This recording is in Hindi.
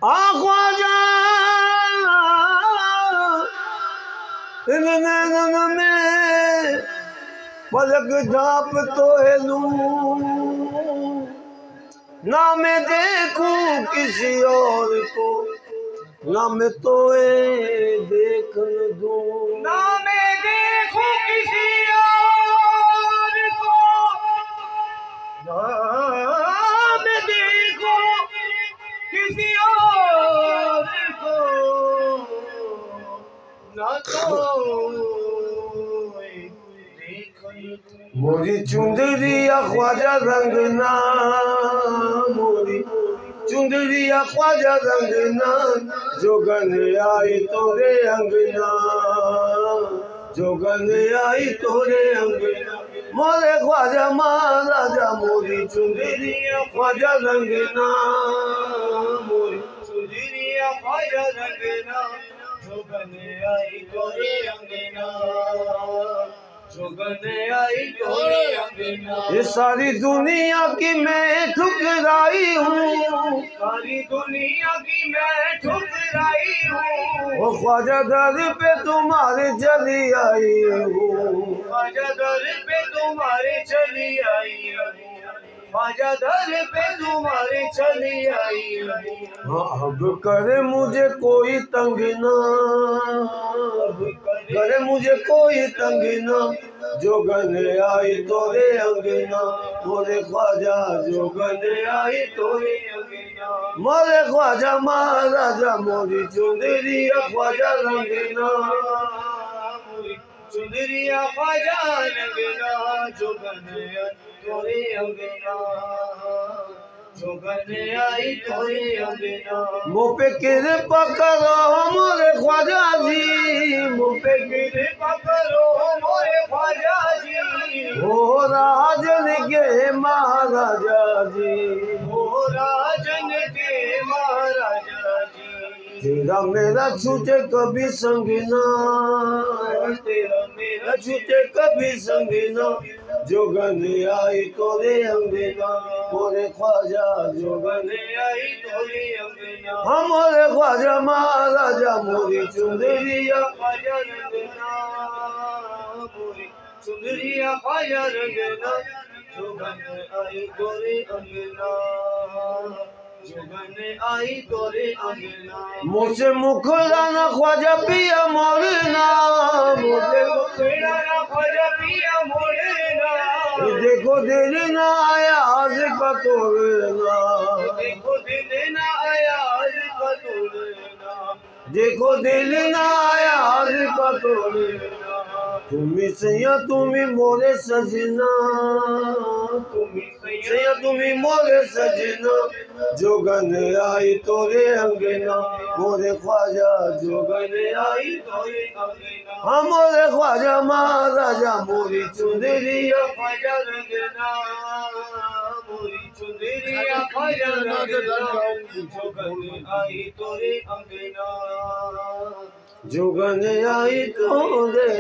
ख्वाजा इन नैनन में पलक झाप तो लूं, ना मैं देखूं किसी और को, ना मैं तोए देख दूं, ना मैं देखूं किसी और को, ना मैं देखूं किसी और को, ना तो मोरी चुंदरिया ख्वाजा रंगना, मोरी चुंदरिया ख्वाजा रंगना, जोगन आई तोरे अंगना, जोगन आई तोरे अंगना, मोरे ख्वाजा महाराजा मोरी चुंदरिया ख्वाजा रंगना, मोरी चुंदरिया ख्वाजा रंगना, जोगन आई तोरे अंगना, जोगन आई तोरे अंगना। ये सारी दुनिया की मैं ठुकराई हूँ, सारी दुनिया की मैं ठुकराई हूँ, वो ख्वाजा दर पे तुम्हारे चली आई हूँ, ख्वाजा दर पे तुम्हारे चली आई हूँ, ख्वाजा दर पे तुम्हारे चली आई हूँ। हाँ अब करे मुझे कोई तंग ना, करे मुझे कोई तंग ना, जोगन आई तोरे अंगना, मोरे ख्वाजा जोगन आई तोरे अंगना, मोरे ख्वाजा महाराजा मोरी चुंदरिया ख्वाजा रंगना, चुंदरिया ख्वाजा रंगना, जोगन आई तोरे अंगना, जोगन आई तोरे अंगना। मुँह पे कृपा करो मोरे ख्वाजा जी, मुँह पे कृपा करो मोरे ख्वाजा जी, हो राजन के महाराजा जी, हो राजन के महाराजा जी। तेरा मेरा छूटे कभी संग ना, तेरा मेरा छूटे कभी संग ना, जोगन आई तोरे अंगना, मोरे ख्वाजा जोगन आई तोरे अंगना, हमारे ख्वाजा महाराजा मोरी चुंदरिया ख्वाजा रंगना, मोरी चुंदरिया ख्वाजा रंगना, जोगन आई तोरे अंगना, जोगन आई तोरे अंगना। मुझसे मुखराना ख्वाजा पिया मोरना, मुझे मुखड़ाना ख्वाजा पिया मोरना, देखो दिल ना आया आज का तोड़ना, देखो दिल ना आया आज का तोड़ना, देखो दिल ना आया आज का तोड़ना, तुम्ही सैया तुम्ही मोरे सजना, तुम्ही सैया तुम्ही मोरे सजना, जोगन आई तोरे अंगना, मोरे ख्वाजा जोगन आई तोरे अंगना। हमारे ख्वाजा महाराजा मोरी चुंदरिया ख्वाजा रंगना, मोरी चुंदरिया ख्वाजा रंगना, जोगन आई तोरे अंगना, जोगन आई तोरे